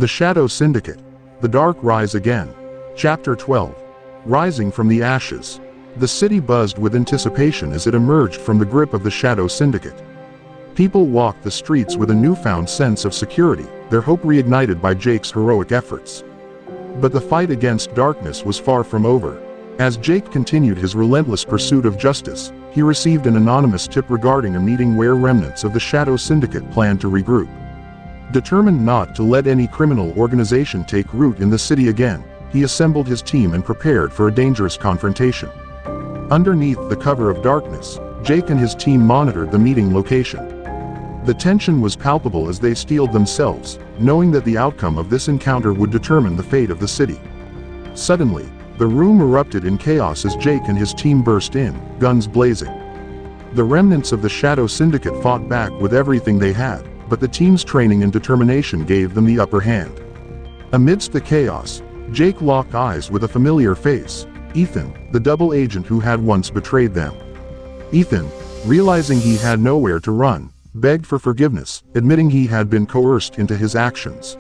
The Shadow Syndicate. The Dark Rise Again. Chapter 12. Rising from the Ashes. The city buzzed with anticipation as it emerged from the grip of the Shadow Syndicate. People walked the streets with a newfound sense of security, their hope reignited by Jake's heroic efforts. But the fight against darkness was far from over. As Jake continued his relentless pursuit of justice, he received an anonymous tip regarding a meeting where remnants of the Shadow Syndicate planned to regroup. Determined not to let any criminal organization take root in the city again, he assembled his team and prepared for a dangerous confrontation. Underneath the cover of darkness, Jake and his team monitored the meeting location. The tension was palpable as they steeled themselves, knowing that the outcome of this encounter would determine the fate of the city. Suddenly, the room erupted in chaos as Jake and his team burst in, guns blazing. The remnants of the Shadow Syndicate fought back with everything they had, but the team's training and determination gave them the upper hand. Amidst the chaos, Jake locked eyes with a familiar face, Ethan, the double agent who had once betrayed them. Ethan, realizing he had nowhere to run, begged for forgiveness, admitting he had been coerced into his actions.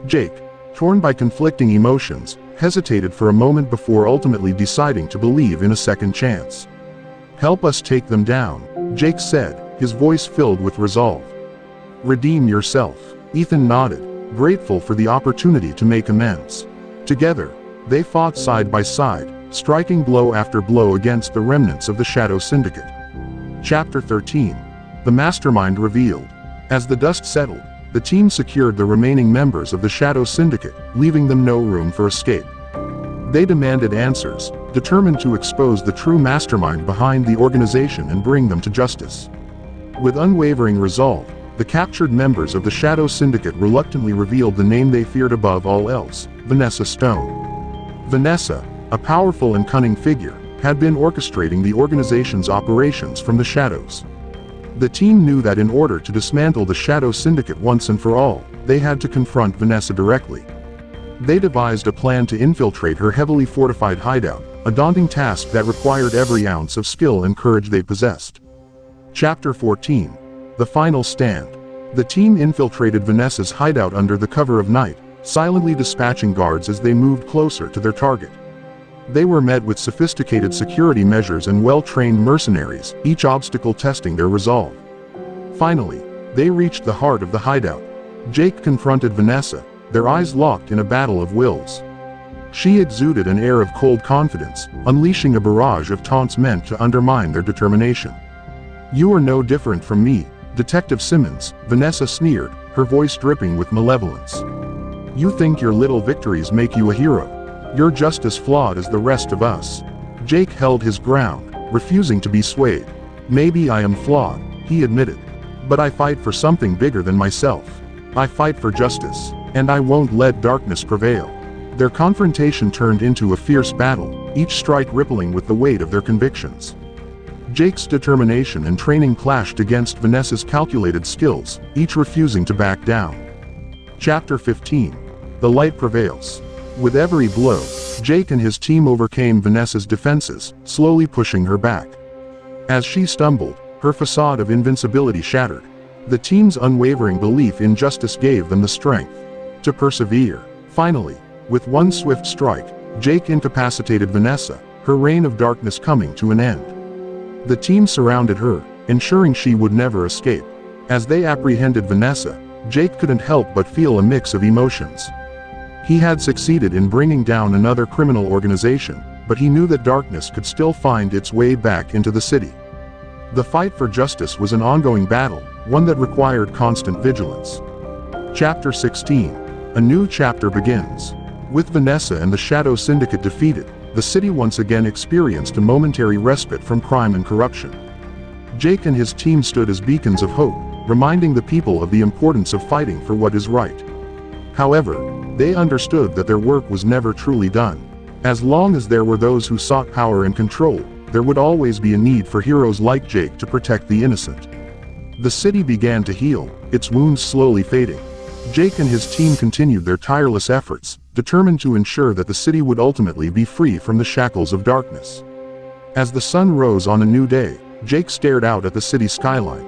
Jake, torn by conflicting emotions, hesitated for a moment before ultimately deciding to believe in a second chance. "Help us take them down," Jake said, his voice filled with resolve. "Redeem yourself." Ethan nodded, grateful for the opportunity to make amends. Together, they fought side by side, striking blow after blow against the remnants of the Shadow Syndicate. Chapter 13. The Mastermind Revealed. As the dust settled, the team secured the remaining members of the Shadow Syndicate, leaving them no room for escape. They demanded answers, determined to expose the true mastermind behind the organization and bring them to justice. With unwavering resolve, the captured members of the Shadow Syndicate reluctantly revealed the name they feared above all else, Vanessa Stone. Vanessa, a powerful and cunning figure, had been orchestrating the organization's operations from the shadows. The team knew that in order to dismantle the Shadow Syndicate once and for all, they had to confront Vanessa directly. They devised a plan to infiltrate her heavily fortified hideout, a daunting task that required every ounce of skill and courage they possessed. Chapter 14. The Final Stand. The team infiltrated Vanessa's hideout under the cover of night, silently dispatching guards as they moved closer to their target. They were met with sophisticated security measures and well-trained mercenaries, each obstacle testing their resolve. Finally, they reached the heart of the hideout. Jake confronted Vanessa, their eyes locked in a battle of wills. She exuded an air of cold confidence, unleashing a barrage of taunts meant to undermine their determination. "You are no different from me, Detective Simmons," Vanessa sneered, her voice dripping with malevolence. "You think your little victories make you a hero. You're just as flawed as the rest of us." Jake held his ground, refusing to be swayed. "Maybe I am flawed," he admitted. "But I fight for something bigger than myself. I fight for justice, and I won't let darkness prevail." Their confrontation turned into a fierce battle, each strike rippling with the weight of their convictions. Jake's determination and training clashed against Vanessa's calculated skills, each refusing to back down. Chapter 15. The Light Prevails. With every blow, Jake and his team overcame Vanessa's defenses, slowly pushing her back. As she stumbled, her facade of invincibility shattered. The team's unwavering belief in justice gave them the strength to persevere. Finally, with one swift strike, Jake incapacitated Vanessa, her reign of darkness coming to an end. The team surrounded her, ensuring she would never escape. As they apprehended Vanessa, Jake couldn't help but feel a mix of emotions. He had succeeded in bringing down another criminal organization, but he knew that darkness could still find its way back into the city. The fight for justice was an ongoing battle, one that required constant vigilance. Chapter 16. A new chapter begins. With Vanessa and the Shadow Syndicate defeated, the city once again experienced a momentary respite from crime and corruption. Jake and his team stood as beacons of hope, reminding the people of the importance of fighting for what is right. However, they understood that their work was never truly done. As long as there were those who sought power and control, there would always be a need for heroes like Jake to protect the innocent. The city began to heal, its wounds slowly fading. Jake and his team continued their tireless efforts, determined to ensure that the city would ultimately be free from the shackles of darkness. As the sun rose on a new day, Jake stared out at the city skyline,